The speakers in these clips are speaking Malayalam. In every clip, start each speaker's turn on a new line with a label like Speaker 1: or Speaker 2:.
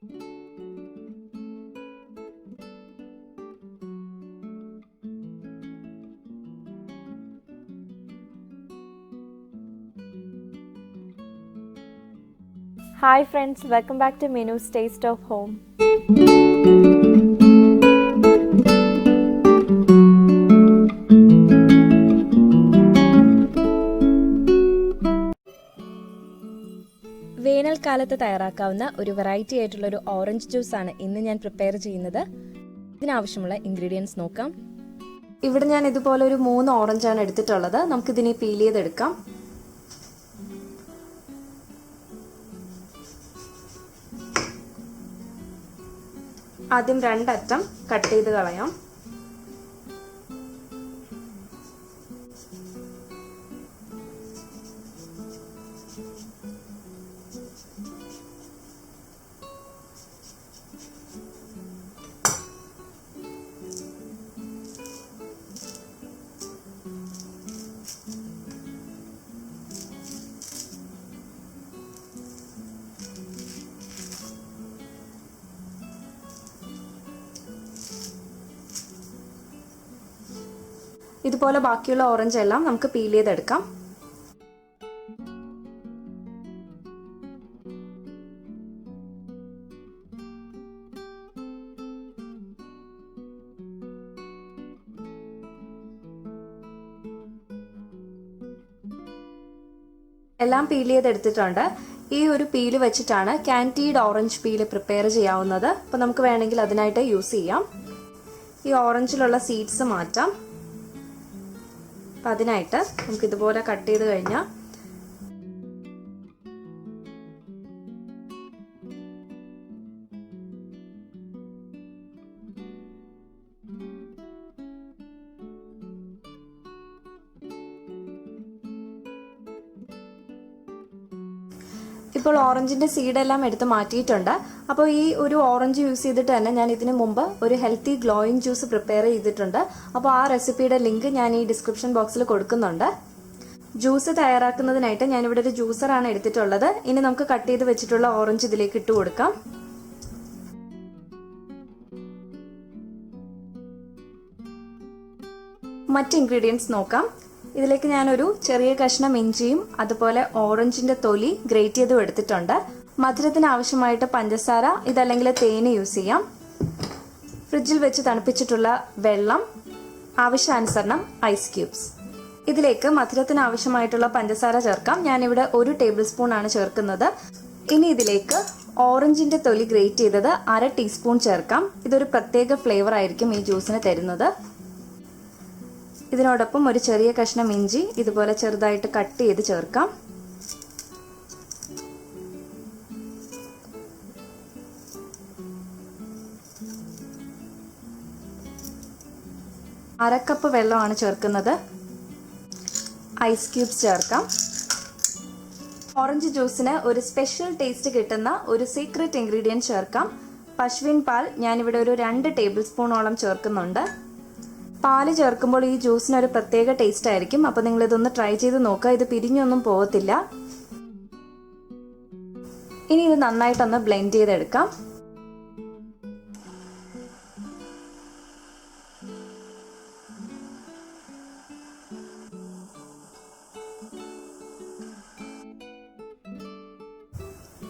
Speaker 1: Hi friends, welcome back to Meenus Taste of Home. വേനൽക്കാലത്ത് തയ്യാറാക്കാവുന്ന ഒരു വെറൈറ്റി ആയിട്ടുള്ള ഒരു ഓറഞ്ച് ജ്യൂസ് ആണ് ഇന്ന് ഞാൻ പ്രിപ്പയർ ചെയ്യുന്നത്. ഇതിനാവശ്യമുള്ള ഇൻഗ്രീഡിയൻസ് നോക്കാം. ഇവിടെ ഞാൻ ഇതുപോലെ ഒരു 3 ഓറഞ്ചാണ് എടുത്തിട്ടുള്ളത്. നമുക്കിതിനെ പീൽ ചെയ്തെടുക്കാം. ആദ്യം 2 അറ്റം കട്ട് ചെയ്ത് കളയാം. ഇതുപോലെ ബാക്കിയുള്ള ഓറഞ്ച് എല്ലാം നമുക്ക് പീൽ ചെയ്തെടുക്കാം. എല്ലാം പീൽ ചെയ്തെടുത്തിട്ടുണ്ട്. ഈ ഒരു പീല് വെച്ചിട്ടാണ് കാൻഡീഡ് ഓറഞ്ച് പീല് പ്രിപ്പയർ ചെയ്യാവുന്നത്. അപ്പോൾ നമുക്ക് വേണമെങ്കിൽ അതിനായിട്ട് യൂസ് ചെയ്യാം. ഈ ഓറഞ്ചിലുള്ള സീഡ്സ് മാറ്റാം. അപ്പം അതിനായിട്ട് നമുക്ക് ഇതുപോലെ കട്ട് ചെയ്ത് കഴിഞ്ഞാൽ ഇപ്പോൾ ഓറഞ്ചിന്റെ സീഡെല്ലാം എടുത്ത് മാറ്റിയിട്ടുണ്ട്. അപ്പോൾ ഈ ഒരു ഓറഞ്ച് യൂസ് ചെയ്തിട്ട് തന്നെ ഞാൻ ഇതിനു മുമ്പ് ഒരു ഹെൽത്തി ഗ്ലോയിങ് ജ്യൂസ് പ്രിപ്പയർ ചെയ്തിട്ടുണ്ട്. അപ്പോൾ ആ റെസിപ്പിയുടെ ലിങ്ക് ഞാൻ ഈ ഡിസ്ക്രിപ്ഷൻ ബോക്സിൽ കൊടുക്കുന്നുണ്ട്. ജ്യൂസ് തയ്യാറാക്കുന്നതിനായിട്ട് ഞാനിവിടെ ഒരു ജ്യൂസറാണ് എടുത്തിട്ടുള്ളത്. ഇനി നമുക്ക് കട്ട് ചെയ്ത് വെച്ചിട്ടുള്ള ഓറഞ്ച് ഇതിലേക്ക് ഇട്ട് കൊടുക്കാം. മറ്റ് ഇൻഗ്രീഡിയൻസ് നോക്കാം. ഇതിലേക്ക് ഞാനൊരു ചെറിയ കഷ്ണം ഇഞ്ചിയും അതുപോലെ ഓറഞ്ചിന്റെ തൊലി ഗ്രേറ്റ് ചെയ്തും എടുത്തിട്ടുണ്ട്. മധുരത്തിന് ആവശ്യമായിട്ട് പഞ്ചസാര, ഇതല്ലെങ്കിൽ തേന് യൂസ് ചെയ്യാം. ഫ്രിഡ്ജിൽ വെച്ച് തണുപ്പിച്ചിട്ടുള്ള വെള്ളം, ആവശ്യാനുസരണം ഐസ് ക്യൂബ്സ്. ഇതിലേക്ക് മധുരത്തിന് ആവശ്യമായിട്ടുള്ള പഞ്ചസാര ചേർക്കാം. ഞാനിവിടെ 1 ടേബിൾ സ്പൂൺ ആണ് ചേർക്കുന്നത്. ഇനി ഇതിലേക്ക് ഓറഞ്ചിന്റെ തൊലി ഗ്രേറ്റ് ചെയ്തത് 1/2 ടീസ്പൂൺ ചേർക്കാം. ഇതൊരു പ്രത്യേക ഫ്ലേവർ ആയിരിക്കും ഈ ജ്യൂസിന് തരുന്നത്. ഇതിനോടൊപ്പം ഒരു ചെറിയ കഷ്ണം ഇഞ്ചി ഇതുപോലെ ചെറുതായിട്ട് കട്ട് ചെയ്ത് ചേർക്കാം. അരക്കപ്പ് വെള്ളമാണ് ചേർക്കുന്നത്. ഐസ് ക്യൂബ്സ് ചേർക്കാം. ഓറഞ്ച് ജ്യൂസിന് ഒരു സ്പെഷ്യൽ ടേസ്റ്റ് കിട്ടുന്ന ഒരു സീക്രട്ട് ഇൻഗ്രീഡിയന്റ് ചേർക്കാം. പശുവിൻ പാൽ ഞാനിവിടെ ഒരു 2 ടേബിൾ സ്പൂണോളം ചേർക്കുന്നുണ്ട്. പാല് ചേർക്കുമ്പോൾ ഈ ജ്യൂസിന് ഒരു പ്രത്യേക ടേസ്റ്റ് ആയിരിക്കും. അപ്പോൾ നിങ്ങൾ ഇതൊന്ന് ട്രൈ ചെയ്ത് നോക്കുക. ഇത് പിരിഞ്ഞൊന്നും പോകത്തില്ല. ഇനി ഇത് നന്നായിട്ടൊന്ന് ബ്ലെൻഡ് ചെയ്തെടുക്കാം.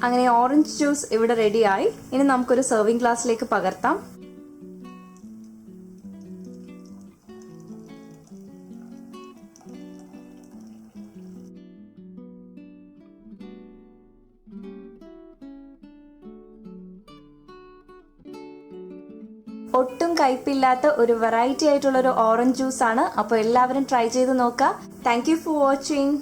Speaker 1: അങ്ങനെ ഓറഞ്ച് ജ്യൂസ് ഇവിടെ റെഡിയായി. ഇനി നമുക്കൊരു സെർവിംഗ് ഗ്ലാസ്സിലേക്ക് പകർത്താം. ഒട്ടും കയ്പില്ലാത്ത ഒരു വെറൈറ്റി ആയിട്ടുള്ള ഒരു ഓറഞ്ച് ജ്യൂസ് ആണ്. അപ്പോൾ എല്ലാവരും ട്രൈ ചെയ്ത് നോക്കുക. Thank you for watching.